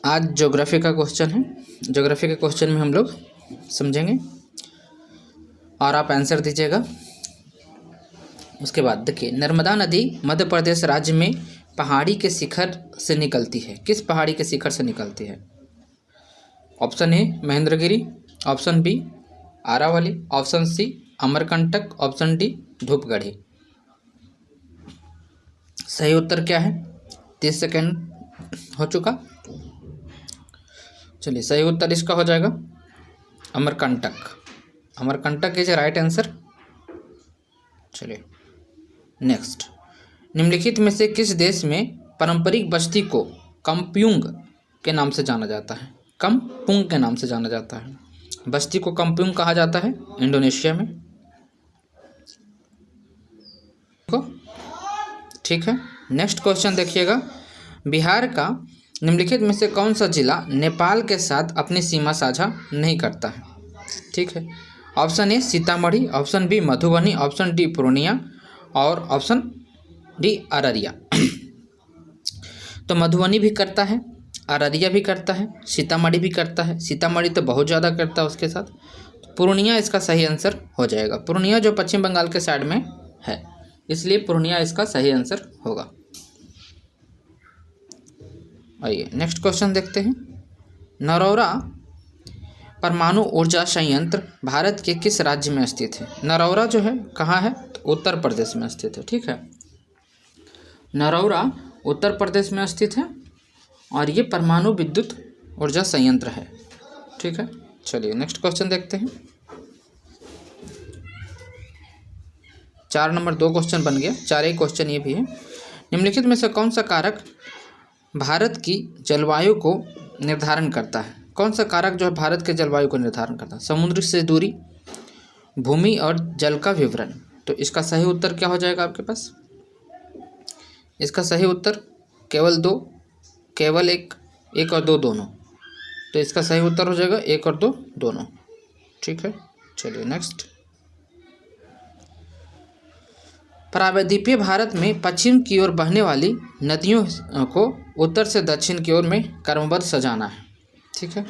आज ज्योग्राफी का क्वेश्चन है। ज्योग्राफी के क्वेश्चन में हम लोग समझेंगे और आप आंसर दीजिएगा। उसके बाद देखिए, नर्मदा नदी मध्य प्रदेश राज्य में पहाड़ी के शिखर से निकलती है। किस पहाड़ी के शिखर से निकलती है? Option A Mahendragiri, option B Aravali, option C Amarkantak, option D Dhupgarhi. सही उत्तर क्या है? 30 सेकेंड हो चुका। चलिए, सही उत्तर इसका हो जाएगा Amarkantak. Amarkantak is right answer. चलिए नेक्स्ट, निम्नलिखित में से किस देश में पारंपरिक बस्ती को कम्प्यूंग के नाम से जाना जाता है? कम्पुंग के नाम से जाना जाता है। बस्ती को कम्प्यूंग कहा जाता है इंडोनेशिया में। ठीक है, नेक्स्ट क्वेश्चन देखिएगा। बिहार का निम्नलिखित में से कौन सा जिला नेपाल के साथ अपनी सीमा साझा नहीं करता है? ठीक है, option A Sitamarhi, option B Madhubani, option D Purnia और ऑप्शन डी अररिया। तो मधुबनी भी करता है, अररिया भी करता है, सीतामढ़ी भी करता है। सीतामढ़ी तो बहुत ज़्यादा करता है उसके साथ। तो पूर्णिया इसका सही आंसर हो जाएगा। पूर्णिया जो पश्चिम बंगाल के साइड में है, इसलिए पूर्णिया इसका सही आंसर होगा। आइए नेक्स्ट क्वेश्चन देखते हैं। नरौरा परमाणु ऊर्जा संयंत्र भारत के किस राज्य में स्थित है? नरौरा जो है कहाँ है? तो उत्तर प्रदेश में स्थित है। ठीक है, नरौरा उत्तर प्रदेश में स्थित है और ये परमाणु विद्युत ऊर्जा संयंत्र है। ठीक है, चलिए नेक्स्ट क्वेश्चन देखते हैं। 4 नंबर 2 क्वेश्चन बन गया, 4 ही क्वेश्चन ये भी है। निम्नलिखित में से कौन सा कारक भारत की जलवायु को निर्धारण करता है? कौन सा कारक जो है भारत के जलवायु को निर्धारण करता है? समुद्र से दूरी, भूमि और जल का विवरण। तो इसका सही उत्तर क्या हो जाएगा आपके पास? इसका सही उत्तर केवल 2, केवल एक और 2 दोनों। तो इसका सही उत्तर हो जाएगा 1 और 2 दोनों। ठीक है, चलिए नेक्स्ट। प्रायद्वीपीय भारत में पश्चिम की ओर बहने वाली नदियों को उत्तर से दक्षिण की ओर में क्रमबद्ध सजाना है। ठीक है,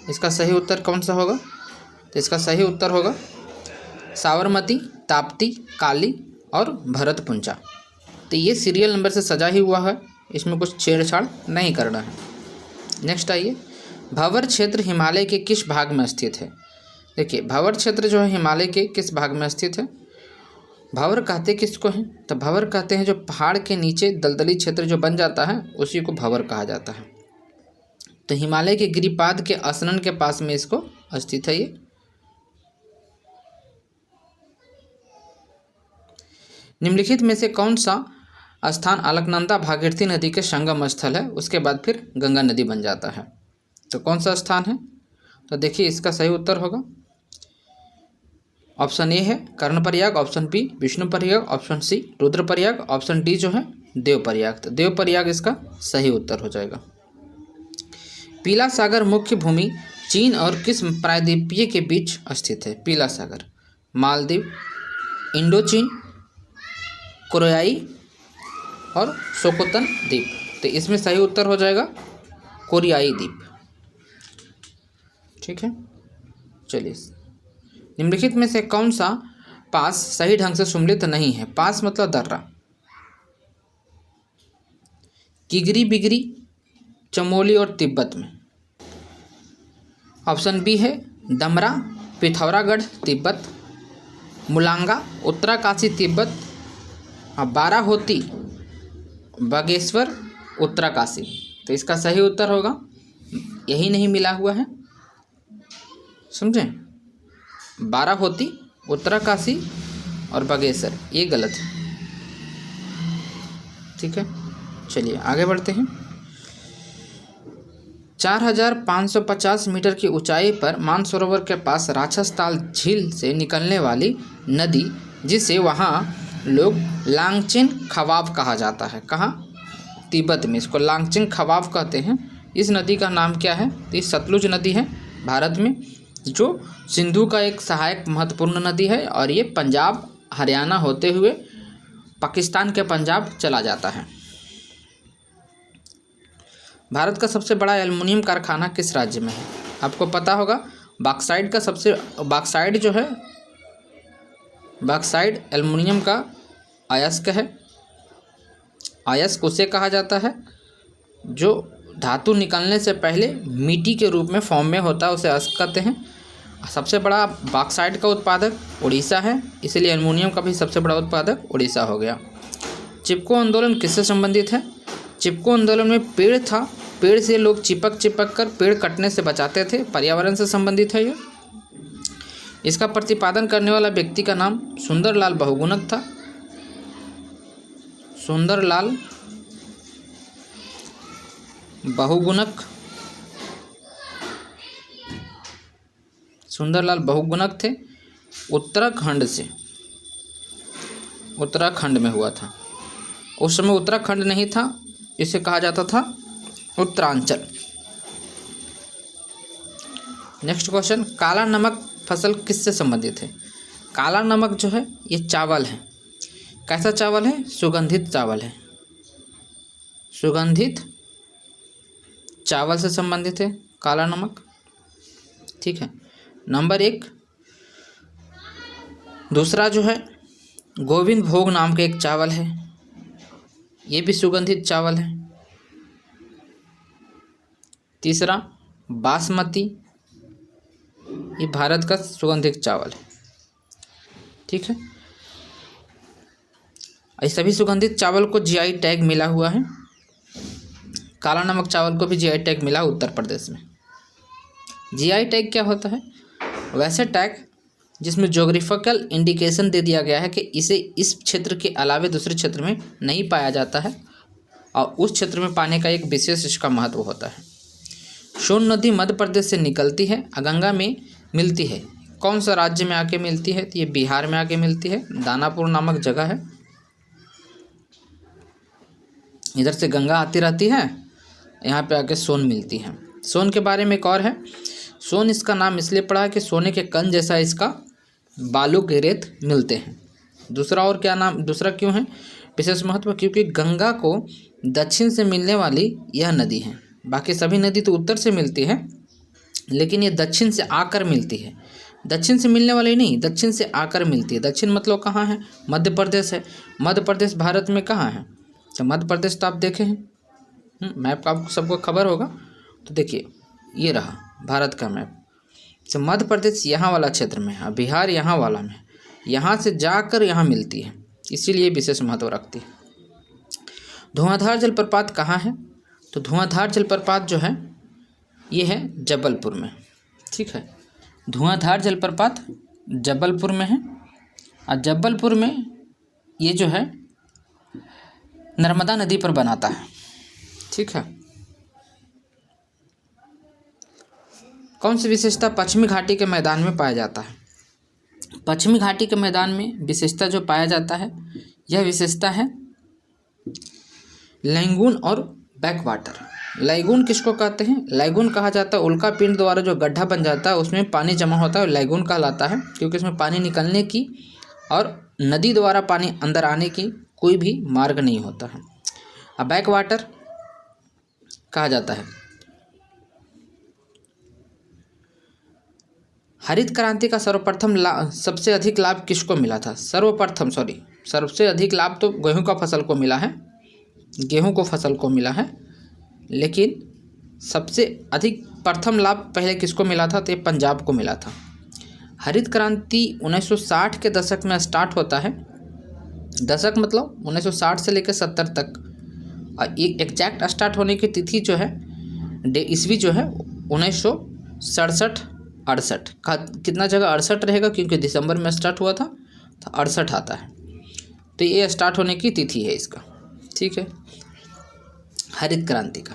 इसका सही उत्तर कौन सा होगा? तो इसका सही उत्तर होगा साबरमती, ताप्ती, काली और भरतपुंजा। तो ये सीरियल नंबर से सजा ही हुआ है, इसमें कुछ छेड़छाड़ नहीं करना है। नेक्स्ट आइए, भंवर क्षेत्र हिमालय के किस भाग में स्थित है? देखिए, भंवर क्षेत्र जो है हिमालय के किस भाग में स्थित है? भंवर कहते किसको हैं? तो भंवर कहते हैं जो पहाड़ के नीचे दलदली क्षेत्र जो बन जाता है उसी को भंवर कहा जाता है। तो हिमालय के गिरिपाद के असनन के पास में इसको स्थित है ये। निम्नलिखित में से कौन सा स्थान अलकनंदा भागीरथी नदी के संगम स्थल है? उसके बाद फिर गंगा नदी बन जाता है। तो कौन सा स्थान है? तो देखिए, इसका सही उत्तर होगा ऑप्शन ए है Karnaprayag, option B Vishnuprayag, option C Rudraprayag, option D जो है देवप्रयाग। तो देवप्रयाग इसका सही उत्तर हो जाएगा। पीला सागर मुख्य भूमि चीन और किस प्रायद्वीपीय के बीच स्थित है? पीला सागर मालदीव, इंडोचीन, कोरियाई और सोकोतन द्वीप। तो इसमें सही उत्तर हो जाएगा कोरियाई द्वीप। ठीक है, चलिए, निम्नलिखित में से कौन सा पास सही ढंग से सुमेलित नहीं है? पास मतलब दर्रा। किगरी बिगरी चमोली और तिब्बत में। ऑप्शन बी है दमरा पिथौरागढ़ तिब्बत, मुलांगा उत्तराकाशी तिब्बत और बाराहोती बागेश्वर उत्तराकाशी। तो इसका सही उत्तर होगा, यही नहीं मिला हुआ है, समझें? बाराहोती, उत्तराकाशी और बागेश्वर, ये गलत है। ठीक है, चलिए आगे बढ़ते हैं। 4550 मीटर की ऊंचाई पर मानसरोवर के पास राक्षसताल झील से निकलने वाली नदी, जिसे वहाँ लोग लांगचिन खवाब कहा जाता है। कहाँ? तिब्बत में इसको लांगचिन खवाब कहते हैं। इस नदी का नाम क्या है? तो ये सतलुज नदी है भारत में, जो सिंधु का एक सहायक महत्वपूर्ण नदी है और ये पंजाब हरियाणा होते हुए पाकिस्तान के पंजाब चला जाता है। भारत का सबसे बड़ा एल्युमिनियम कारखाना किस राज्य में है? आपको पता होगा बॉक्साइट जो है, बॉक्साइट एल्युमिनियम का अयस्क है। अयस्क उसे कहा जाता है जो धातु निकलने से पहले मिट्टी के रूप में फॉर्म में होता है, उसे अयस्क कहते हैं। सबसे बड़ा बॉक्साइट का उत्पादक उड़ीसा है, इसलिए एल्युमिनियम का भी सबसे बड़ा उत्पादक उड़ीसा हो गया। चिपको आंदोलन किससे संबंधित है? चिपको आंदोलन में पेड़ था, पेड़ से लोग चिपक कर पेड़ कटने से बचाते थे, पर्यावरण से संबंधित है ये। इसका प्रतिपादन करने वाला व्यक्ति का नाम सुंदरलाल बहुगुणक था। सुंदरलाल बहुगुणक थे। उत्तराखंड में हुआ था। उस समय उत्तराखंड नहीं था, इसे कहा जाता था उत्तरांचल। नेक्स्ट क्वेश्चन, काला नमक फसल किससे संबंधित है? काला नमक जो है ये चावल है। कैसा चावल है? सुगंधित चावल है। सुगंधित चावल से संबंधित है काला नमक। ठीक है, नंबर 1। दूसरा जो है गोविंद भोग नाम का एक चावल है, ये भी सुगंधित चावल है। तीसरा बासमती, ये भारत का सुगंधित चावल है। ठीक है, ये सभी सुगंधित चावल को जीआई टैग मिला हुआ है। काला नमक चावल को भी जीआई टैग मिला उत्तर प्रदेश में। जीआई टैग क्या होता है? वैसे टैग जिसमें ज्योग्राफिकल इंडिकेशन दे दिया गया है कि इसे इस क्षेत्र के अलावा दूसरे क्षेत्र में नहीं पाया जाता है और उस क्षेत्र में पाने का एक विशेष इसका महत्व होता है। सोन नदी मध्य प्रदेश से निकलती है, गंगा में मिलती है। कौन सा राज्य में आके मिलती है? तो ये बिहार में आके मिलती है, दानापुर नामक जगह है। इधर से गंगा आती रहती है, यहाँ पे आके सोन मिलती है। सोन के बारे में एक और है, सोन इसका नाम इसलिए पड़ा है कि सोने के कण जैसा इसका बालू के रेत मिलते हैं। दूसरा और क्या नाम, दूसरा क्यों है विशेष महत्व? क्योंकि गंगा को दक्षिण से मिलने वाली यह नदी है। बाकी सभी नदी तो उत्तर से मिलती है, लेकिन ये दक्षिण से आकर मिलती है। दक्षिण से मिलने वाली नहीं, दक्षिण से आकर मिलती है। दक्षिण मतलब कहाँ है? मध्य प्रदेश है। मध्य प्रदेश भारत में कहाँ है? तो मध्य प्रदेश तो आप देखे हैं, मैप का आपको सबको खबर होगा। तो देखिए ये रहा भारत का मैप। तो मध्य प्रदेश यहाँ वाला क्षेत्र में है, बिहार यहाँ वाला में, यहाँ से जाकर यहाँ मिलती है, इसीलिए विशेष महत्व रखती है। धुआंधार जलप्रपात कहाँ है? तो धुआंधार जलप्रपात जो है ये है जबलपुर में। ठीक है, धुआंधार जलप्रपात जबलपुर में है और जबलपुर में ये जो है नर्मदा नदी पर बनाता है। ठीक है, कौन सी विशेषता पश्चिमी घाटी के मैदान में पाया जाता है? पश्चिमी घाटी के मैदान में विशेषता जो पाया जाता है, यह विशेषता है लैगून और बैकवाटर। लैगून किसको कहते हैं? लैगून कहा जाता है उल्का पिंड द्वारा जो गड्ढा बन जाता है उसमें पानी जमा होता है, लैगून कहलाता है, क्योंकि इसमें पानी निकलने की और नदी द्वारा पानी अंदर आने की कोई भी मार्ग नहीं होता है। अब बैकवाटर कहा जाता है। हरित क्रांति का सबसे अधिक लाभ किसको मिला था? सबसे अधिक लाभ तो गेहूं का फसल को मिला है, गेहूं को फसल को मिला है, लेकिन सबसे अधिक प्रथम लाभ पहले किसको मिला था? तो ये पंजाब को मिला था। हरित क्रांति 1960 के दशक में स्टार्ट होता है। दशक मतलब 1960 से लेकर 70 तक, और एग्जैक्ट स्टार्ट होने की तिथि जो है ईस्वी जो है 1967-68 का। कितना जगह 68 रहेगा क्योंकि दिसंबर में स्टार्ट हुआ था, तो 68 आता है, तो ये स्टार्ट होने की तिथि है इसका। ठीक है, हरित क्रांति का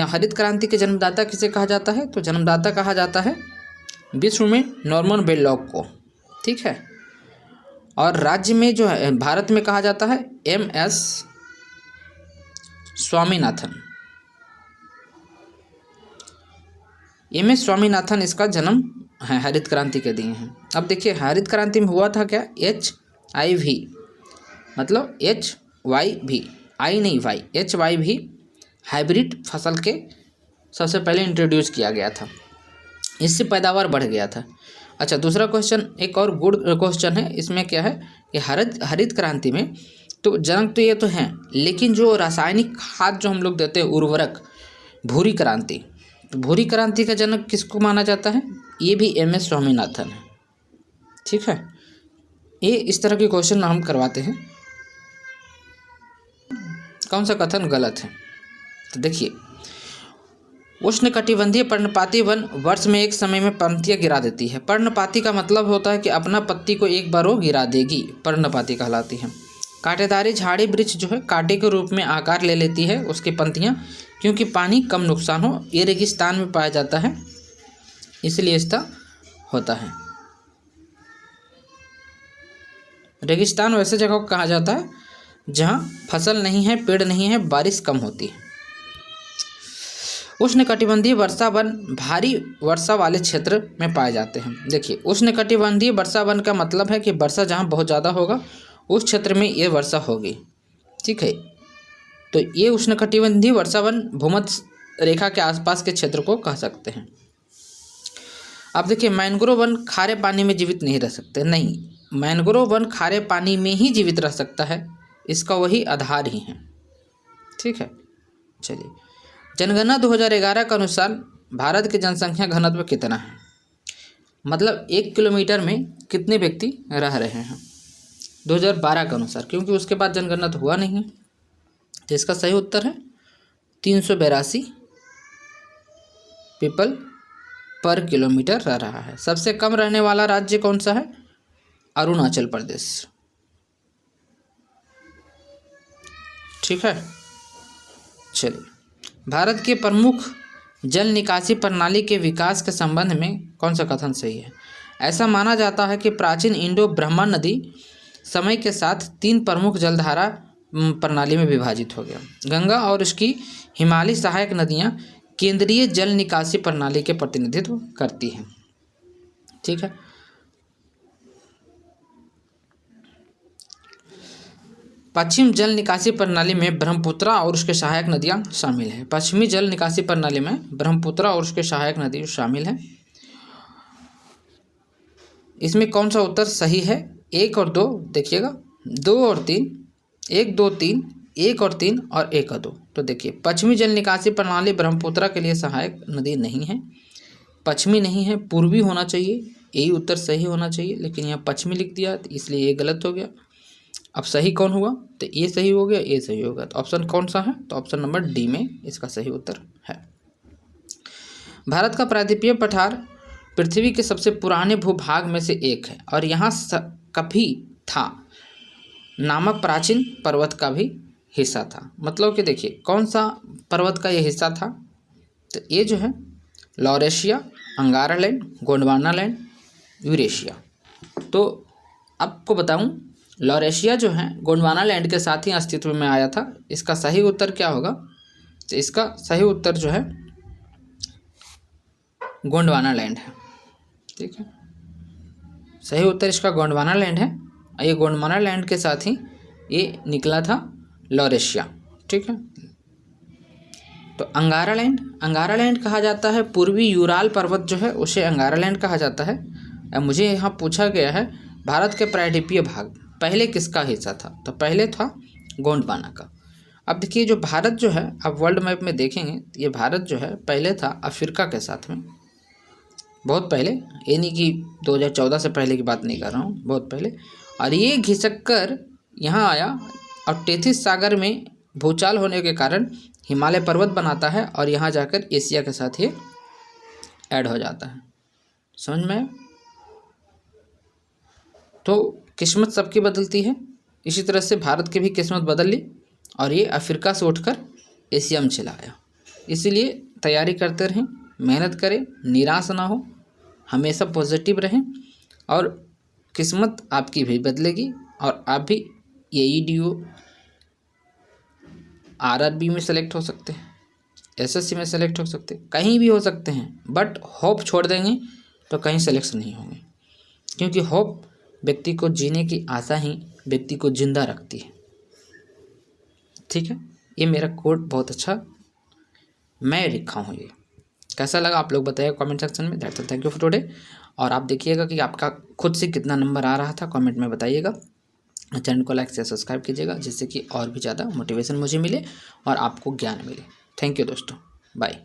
हरित क्रांति के जन्मदाता किसे कहा जाता है? तो जन्मदाता कहा जाता है विश्व में नॉर्मन बेरलॉग को। ठीक है, और राज्य में जो है भारत में कहा जाता है MS स्वामीनाथन। MS स्वामीनाथन इसका जन्म है, हरित क्रांति के दिए हैं। अब देखिए हरित क्रांति में हुआ था क्या? HIV मतलब HYV, I नहीं Y, HYV हाइब्रिड फसल के सबसे पहले इंट्रोड्यूस किया गया था, इससे पैदावार बढ़ गया था। अच्छा, दूसरा क्वेश्चन एक और गुड क्वेश्चन है। इसमें क्या है कि हरित क्रांति में तो जनक तो ये तो हैं, लेकिन जो रासायनिक खाद जो हम लोग देते हैं उर्वरक, भूरी क्रांति, तो भूरी क्रांति का जनक किसको माना जाता है? ये भी MS स्वामीनाथन है। ठीक है, ये इस तरह के क्वेश्चन हम करवाते हैं। कौन सा कथन गलत है? तो देखिए, उष्णकटिबंधीय पर्णपाती वन वर्ष में एक समय में पंक्तियाँ गिरा देती है। पर्णपाती का मतलब होता है कि अपना पत्ती को एक बार वो गिरा देगी, पर्णपाती कहलाती है। कांटेदारी झाड़ी वृक्ष जो है कांटे के रूप में आकार ले लेती है उसकी पंक्तियाँ, क्योंकि पानी कम नुकसान हो। ये रेगिस्तान में पाया जाता है, इसलिए इसका होता है। रेगिस्तान वैसे जगह को कहा जाता है जहाँ फसल नहीं है, पेड़ नहीं है, बारिश कम होती है। उष्णकटिबंधीय वर्षा वन भारी वर्षा वाले क्षेत्र में पाए जाते हैं। देखिए, उष्णकटिबंधीय वर्षा वन का मतलब है कि वर्षा जहाँ बहुत ज़्यादा होगा उस क्षेत्र में ये वर्षा होगी। ठीक है, तो ये उष्णकटिबंधीय वर्षा वन भूमध्य रेखा के आसपास के क्षेत्र को कह सकते हैं। अब देखिए, मैंग्रोव वन खारे पानी में जीवित नहीं रह सकते। नहीं, मैंग्रोव वन खारे पानी में ही जीवित रह सकता है, इसका वही आधार ही है। ठीक है, चलिए, जनगणना 2011 के अनुसार भारत की जनसंख्या घनत्व कितना है? मतलब 1 किलोमीटर में कितने व्यक्ति रह रहे हैं 2012 के अनुसार, क्योंकि उसके बाद जनगणना तो हुआ नहीं है। तो इसका सही उत्तर है 382 पीपल पर किलोमीटर रह रहा है। सबसे कम रहने वाला राज्य कौन सा है? अरुणाचल प्रदेश। ठीक है, चलिए, भारत के प्रमुख जल निकासी प्रणाली के विकास के संबंध में कौन सा कथन सही है? ऐसा माना जाता है कि प्राचीन इंडो ब्रह्मण नदी समय के साथ 3 प्रमुख जलधारा प्रणाली में विभाजित हो गया। गंगा और उसकी हिमालय सहायक नदियाँ केंद्रीय जल निकासी प्रणाली के प्रतिनिधित्व करती हैं। ठीक है, पश्चिम जल निकासी प्रणाली में ब्रह्मपुत्र और उसके सहायक नदियां शामिल हैं। पश्चिमी जल निकासी प्रणाली में ब्रह्मपुत्र और उसके सहायक नदी शामिल हैं। इसमें कौन सा उत्तर सही है? 1 और 2 देखिएगा, 2 और 3, 1 2 3, 1 और 3 और 1 और 2। तो देखिए, पश्चिमी जल निकासी प्रणाली ब्रह्मपुत्र के लिए सहायक नदी नहीं है, पश्चिमी नहीं है, पूर्वी होना चाहिए, यही उत्तर सही होना चाहिए, लेकिन यहाँ पश्चिमी लिख दिया तो इसलिए ये गलत हो गया। अब सही कौन हुआ? तो ये सही हो गया, ये सही होगा। तो ऑप्शन कौन सा है? तो ऑप्शन नंबर डी में इसका सही उत्तर है। भारत का प्रायद्वीपीय पठार पृथ्वी के सबसे पुराने भूभाग में से एक है और यहाँ कभी था नामक प्राचीन पर्वत का भी हिस्सा था। मतलब कि देखिए, कौन सा पर्वत का ये हिस्सा था? तो ये जो है लॉरेशिया, अंगारा लैंड, गोंडवाना लैंड, यूरेशिया। तो आपको बताऊं, लॉरेशिया जो है गोंडवाना लैंड के साथ ही अस्तित्व में आया था। इसका सही उत्तर क्या होगा? तो इसका सही उत्तर जो है गोंडवाना लैंड है। ठीक है, सही उत्तर इसका गोंडवाना लैंड है। ये गोंडवाना लैंड के साथ ही ये निकला था लॉरेशिया। ठीक है, तो अंगारा लैंड कहा जाता है। पूर्वी यूराल पर्वत जो है उसे अंगारा लैंड कहा जाता है। अब मुझे यहाँ पूछा गया है भारत के प्रायद्वीपीय भाग पहले किसका हिस्सा था? तो पहले था गोंडवाना का। अब देखिए, जो भारत जो है, अब वर्ल्ड मैप में देखेंगे तो ये भारत जो है पहले था अफ्रीका के साथ में, बहुत पहले, ये नहीं कि 2014 से पहले की बात नहीं कर रहा हूँ, बहुत पहले। और ये घिसक कर यहाँ आया और टेथिस सागर में भूचाल होने के कारण हिमालय पर्वत बनाता है और यहाँ जाकर एशिया के साथ ये ऐड हो जाता है। समझ में? तो किस्मत सबकी बदलती है, इसी तरह से भारत की भी किस्मत बदल ली और ये अफ्रीका से उठकर एशिया में चला आया। इसीलिए तैयारी करते रहें, मेहनत करें, निराश ना हो, हमेशा पॉजिटिव रहें और किस्मत आपकी भी बदलेगी और आप भी AEDO RRB में सेलेक्ट हो सकते हैं, SSC में सेलेक्ट हो सकते हैं, कहीं भी हो सकते हैं। बट होप छोड़ देंगे तो कहीं सेलेक्शन नहीं होंगे, क्योंकि होप व्यक्ति को जीने की आशा ही व्यक्ति को जिंदा रखती है। ठीक है, ये मेरा कोट बहुत अच्छा मैं लिखा हूँ ये। कैसा लगा आप लोग बताइए कमेंट सेक्शन में। That's all, thank you for today. और आप देखिएगा कि आपका खुद से कितना नंबर आ रहा था, कमेंट में बताइएगा। चैनल को लाइक से सब्सक्राइब कीजिएगा, जिससे कि और भी ज़्यादा मोटिवेशन मुझे मिले और आपको ज्ञान मिले। थैंक यू दोस्तों, बाय।